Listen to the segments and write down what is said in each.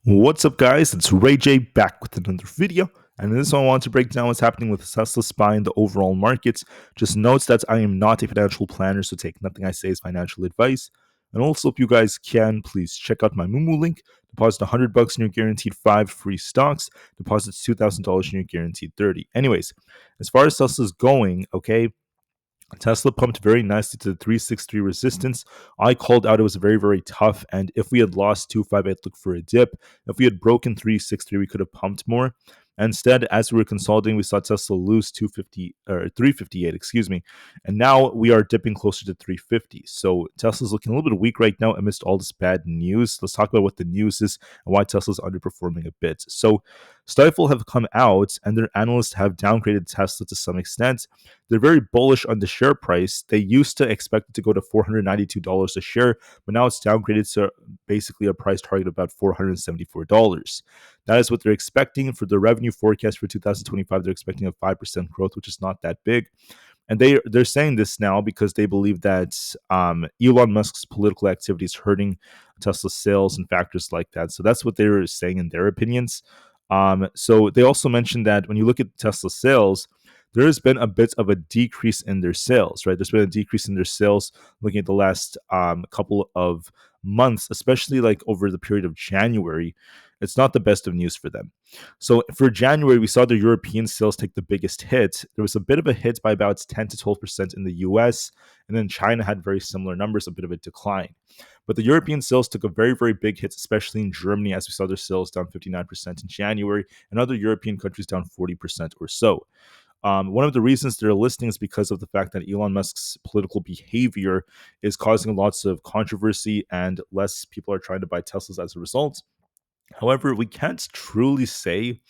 What's up, guys? It's Ray J back with another video. And in this one, I want to break down what's happening with Tesla SPY in the overall markets. Just notes that I am not a financial planner, so take nothing I say as financial advice. And also, if you guys can, please check out my Moomoo link. Deposit $100 and you're guaranteed 5 free stocks. Deposit $2,000 and you're guaranteed 30. Anyways, as far as Tesla's going, okay, Tesla pumped very nicely to the 363 resistance. I called out it was very, very tough. And if we had lost 258, look for a dip. If we had broken 363, we could have pumped more. Instead, as we were consolidating, we saw Tesla lose 250 or 358, excuse me. And now we are dipping closer to 350. So Tesla's looking a little bit weak right now amidst all this bad news. Let's talk about what the news is and why Tesla's underperforming a bit. So Stifel have come out and their analysts have downgraded Tesla to some extent. They're very bullish on the share price. They used to expect it to go to $492 a share, but now it's downgraded to basically a price target of about $474. That is what they're expecting for the revenue forecast for 2025. They're expecting a 5% growth, which is not that big. And they're saying this now because they believe that Elon Musk's political activity is hurting Tesla sales and factors like that. So that's what they're saying in their opinions. So they also mentioned that when you look at Tesla sales, there has been a bit of a decrease in their sales, right? There's been a decrease in their sales looking at the last couple of months, especially like over the period of January. It's not the best of news for them. So for January, we saw the European sales take the biggest hit. There was a bit of a hit by about 10 to 12% in the US, and then China had very similar numbers, a bit of a decline. But the European sales took a very, very big hit, especially in Germany, as we saw their sales down 59% in January, and other European countries down 40% or so. One of the reasons they're listing is because of the fact that Elon Musk's political behavior is causing lots of controversy and less people are trying to buy Teslas as a result. However, we can't truly say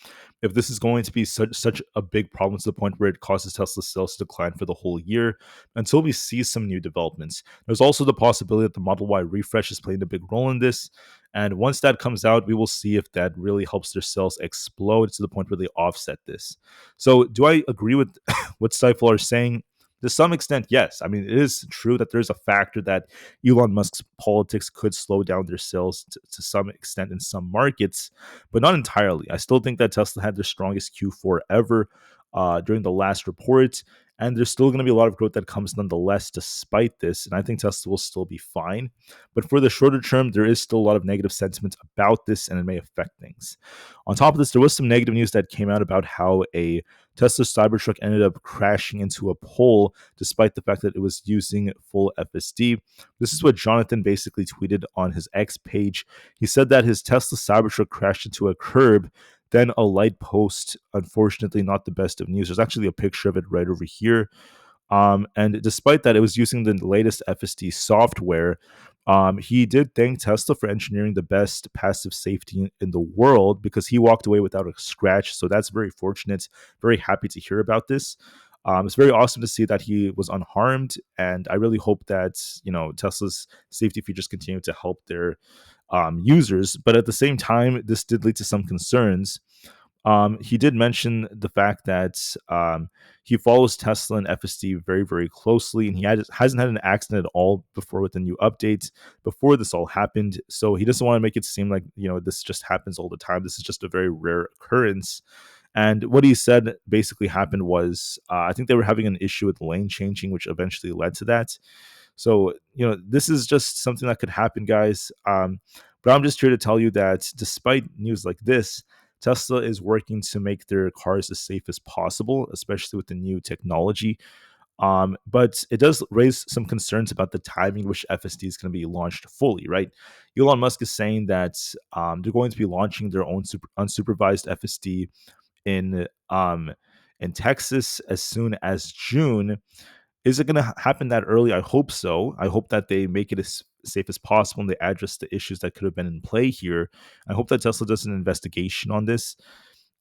if this is going to be such a big problem to the point where it causes Tesla sales to decline for the whole year until we see some new developments. There's also the possibility that the Model Y refresh is playing a big role in this. And once that comes out, we will see if that really helps their sales explode to the point where they offset this. So, do I agree with what Stifel are saying? To some extent, yes. I mean, it is true that there's a factor that Elon Musk's politics could slow down their sales to some extent in some markets, but not entirely. I still think that Tesla had their strongest Q4 ever during the last report, and there's still going to be a lot of growth that comes nonetheless despite this, and I think Tesla will still be fine. But for the shorter term, there is still a lot of negative sentiment about this, and it may affect things. On top of this, there was some negative news that came out about how a Tesla Cybertruck ended up crashing into a pole despite the fact that it was using full FSD. This is what Jonathan basically tweeted on his X page. He said that his Tesla Cybertruck crashed into a curb, then a light post. Unfortunately, not the best of news. There's actually a picture of it right over here. And despite that, it was using the latest FSD software. He did thank Tesla for engineering the best passive safety in the world because he walked away without a scratch. So that's very fortunate. Very happy to hear about this. It's very awesome to see that he was unharmed, and I really hope that Tesla's safety features continue to help their users. But at the same time, this did lead to some concerns. He did mention the fact that he follows Tesla and FSD very, very closely, and hasn't had an accident at all before with the new updates before this all happened. So he doesn't want to make it seem like this just happens all the time. This is just a very rare occurrence. And what he said basically happened was I think they were having an issue with lane changing, which eventually led to that. So this is just something that could happen, guys. But I'm just here to tell you that despite news like this, Tesla is working to make their cars as safe as possible, especially with the new technology. But it does raise some concerns about the timing which FSD is going to be launched fully, right? Elon Musk is saying that they're going to be launching their own unsupervised FSD in Texas as soon as June. Is it going to happen that early? I hope so. I hope that they make it as safe as possible and they address the issues that could have been in play here. I hope that Tesla does an investigation on this.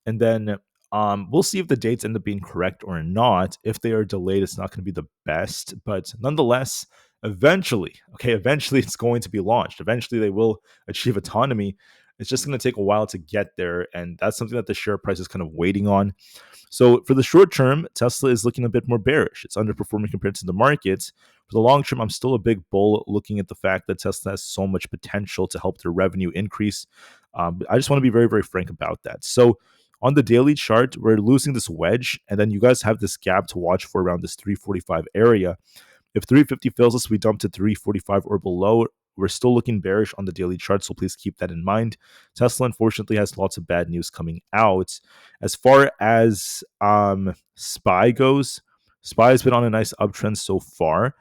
And then we'll see if the dates end up being correct or not. If they are delayed, it's not going to be the best. But nonetheless, eventually it's going to be launched. Eventually, they will achieve autonomy. It's just going to take a while to get there, and that's something that the share price is kind of waiting on. So for the short term, Tesla is looking a bit more bearish. It's underperforming compared to the markets. For the long term, I'm still a big bull, looking at the fact that Tesla has so much potential to help their revenue increase. I just want to be very, very frank about that. So on the daily chart, we're losing this wedge, and then you guys have this gap to watch for around this 345 area. If 350 fails us, we dump to 345 or below. We're still looking bearish on the daily chart, so please keep that in mind. Tesla, unfortunately, has lots of bad news coming out. As far as SPY goes, SPY has been on a nice uptrend so far.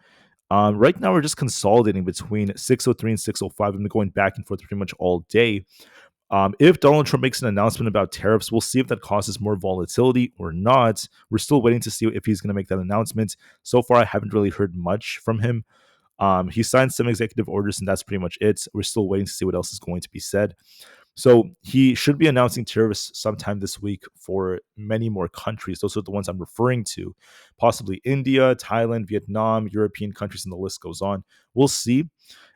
Right now, we're just consolidating between 603 and 605. I've been going back and forth pretty much all day. If Donald Trump makes an announcement about tariffs, we'll see if that causes more volatility or not. We're still waiting to see if he's going to make that announcement. So far, I haven't really heard much from him. He signed some executive orders, and that's pretty much it. We're still waiting to see what else is going to be said. So he should be announcing tariffs sometime this week for many more countries. Those are the ones I'm referring to, possibly India, Thailand, Vietnam, European countries, and the list goes on. We'll see.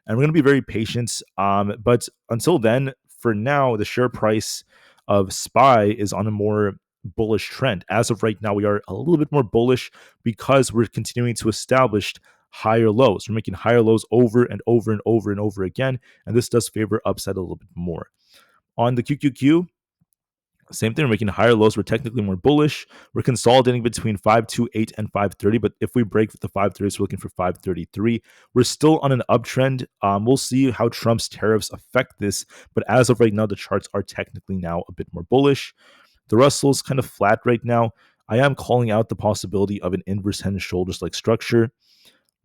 And we're going to be very patient. But until then, for now, the share price of SPY is on a more bullish trend. As of right now, we are a little bit more bullish because we're continuing to establish higher lows. We're making higher lows over and over and over and over again, and this does favor upside a little bit more. On the QQQ, same thing. We're making higher lows. We're technically more bullish. We're consolidating between 528 and 530. But if we break the 530s, we're looking for 533. We're still on an uptrend. We'll see how Trump's tariffs affect this. But as of right now, the charts are technically now a bit more bullish. The Russell's kind of flat right now. I am calling out the possibility of an inverse head and shoulders like structure.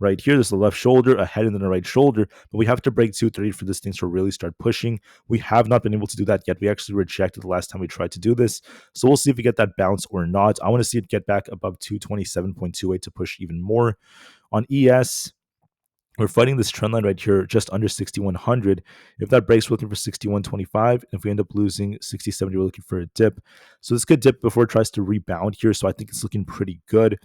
Right here, there's the left shoulder, a head, and then a right shoulder. But we have to break 230 for this thing to really start pushing. We have not been able to do that yet. We actually rejected the last time we tried to do this. So we'll see if we get that bounce or not. I want to see it get back above 227.28 to push even more. On ES, we're fighting this trend line right here, just under 6,100. If that breaks, we're looking for 6,125. If we end up losing 60.70, we're looking for a dip. So this could dip before it tries to rebound here. So I think it's looking pretty good,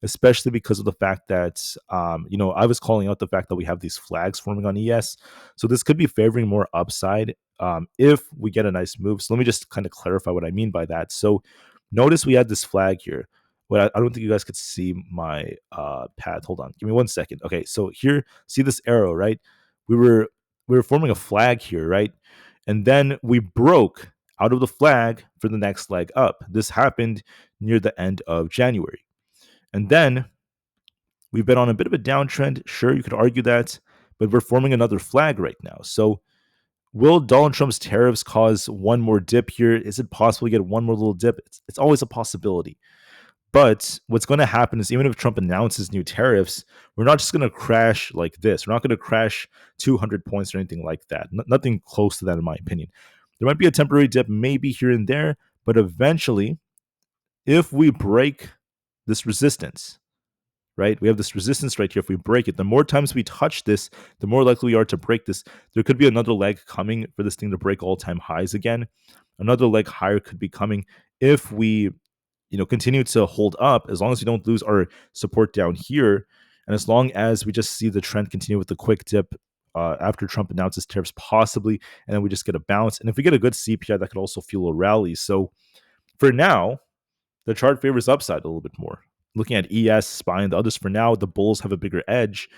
especially because of the fact that, I was calling out the fact that we have these flags forming on ES. So this could be favoring more upside if we get a nice move. So let me just kind of clarify what I mean by that. So notice we had this flag here. But I don't think you guys could see my pad. Hold on, give me 1 second. Okay, so here, see this arrow, right? We were forming a flag here, right? And then we broke out of the flag for the next leg up. This happened near the end of January. And then we've been on a bit of a downtrend. Sure, you could argue that, but we're forming another flag right now. So will Donald Trump's tariffs cause one more dip here? Is it possible to get one more little dip? It's always a possibility. But what's going to happen is even if Trump announces new tariffs, we're not just going to crash like this. We're not going to crash 200 points or anything like that. Nothing close to that, in my opinion. There might be a temporary dip, maybe here and there, but eventually, if we break this resistance, right? We have this resistance right here. If we break it, the more times we touch this, the more likely we are to break this. There could be another leg coming for this thing to break all-time highs again. Another leg higher could be coming if we continue to hold up, as long as we don't lose our support down here. And as long as we just see the trend continue with the quick dip after Trump announces tariffs, possibly, and then we just get a bounce. And if we get a good CPI, that could also fuel a rally. So for now, the chart favors upside a little bit more. Looking at ES, SPY, and the others, for now, the bulls have a bigger edge.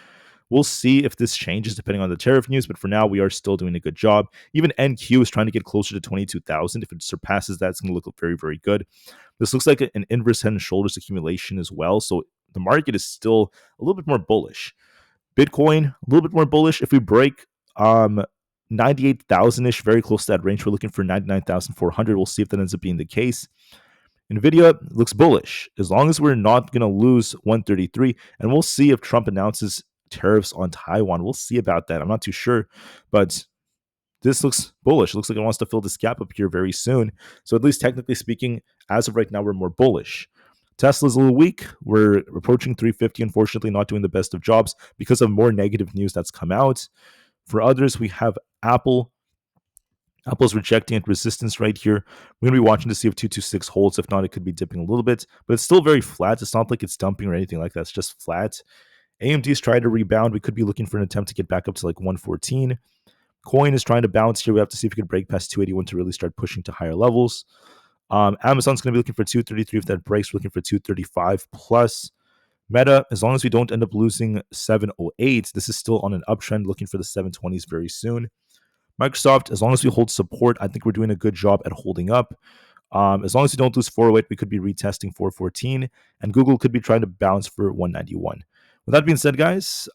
We'll see if this changes depending on the tariff news, but for now, we are still doing a good job. Even NQ is trying to get closer to 22,000. If it surpasses that, it's going to look very, very good. This looks like an inverse head and shoulders accumulation as well. So the market is still a little bit more bullish. Bitcoin, a little bit more bullish. If we break 98,000-ish, very close to that range, we're looking for 99,400. We'll see if that ends up being the case. Nvda looks bullish as long as we're not going to lose 133. And we'll see if Trump announces tariffs on Taiwan. We'll see about that. I'm not too sure, but this looks bullish. It looks like it wants to fill this gap up here very soon. So at least technically speaking, as of right now, we're more bullish. Tesla's a little weak. We're approaching 350, unfortunately, not doing the best of jobs because of more negative news that's come out. For others, we have Aapl. Apple's rejecting at resistance right here. We're going to be watching to see if 226 holds. If not, it could be dipping a little bit, but it's still very flat. It's not like it's dumping or anything like that. It's just flat. AMD's trying to rebound. We could be looking for an attempt to get back up to like 114. Coin is trying to bounce here. We have to see if we can break past 281 to really start pushing to higher levels. Amazon's going to be looking for 233. If that breaks, we're looking for 235 plus. Meta, as long as we don't end up losing 708, this is still on an uptrend, looking for the 720s very soon. Microsoft, as long as we hold support, I think we're doing a good job at holding up. As long as we don't lose 408, we could be retesting 414, and Google could be trying to bounce for 191. With that being said, guys,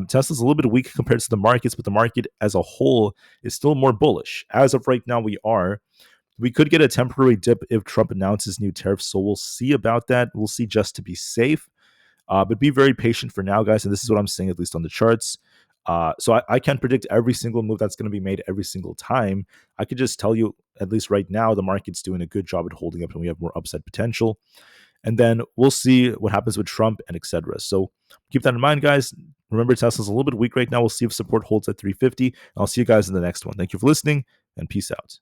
Tesla's a little bit weak compared to the markets, but the market as a whole is still more bullish. As of right now, we are. We could get a temporary dip if Trump announces new tariffs, so we'll see about that. We'll see just to be safe. But be very patient for now, guys, and this is what I'm saying, at least on the charts. So I can't predict every single move that's going to be made every single time. I could just tell you, at least right now, the market's doing a good job at holding up and we have more upside potential. And then we'll see what happens with Trump and etc. So keep that in mind, guys. Remember, Tesla's a little bit weak right now. We'll see if support holds at 350. I'll see you guys in the next one. Thank you for listening, and peace out.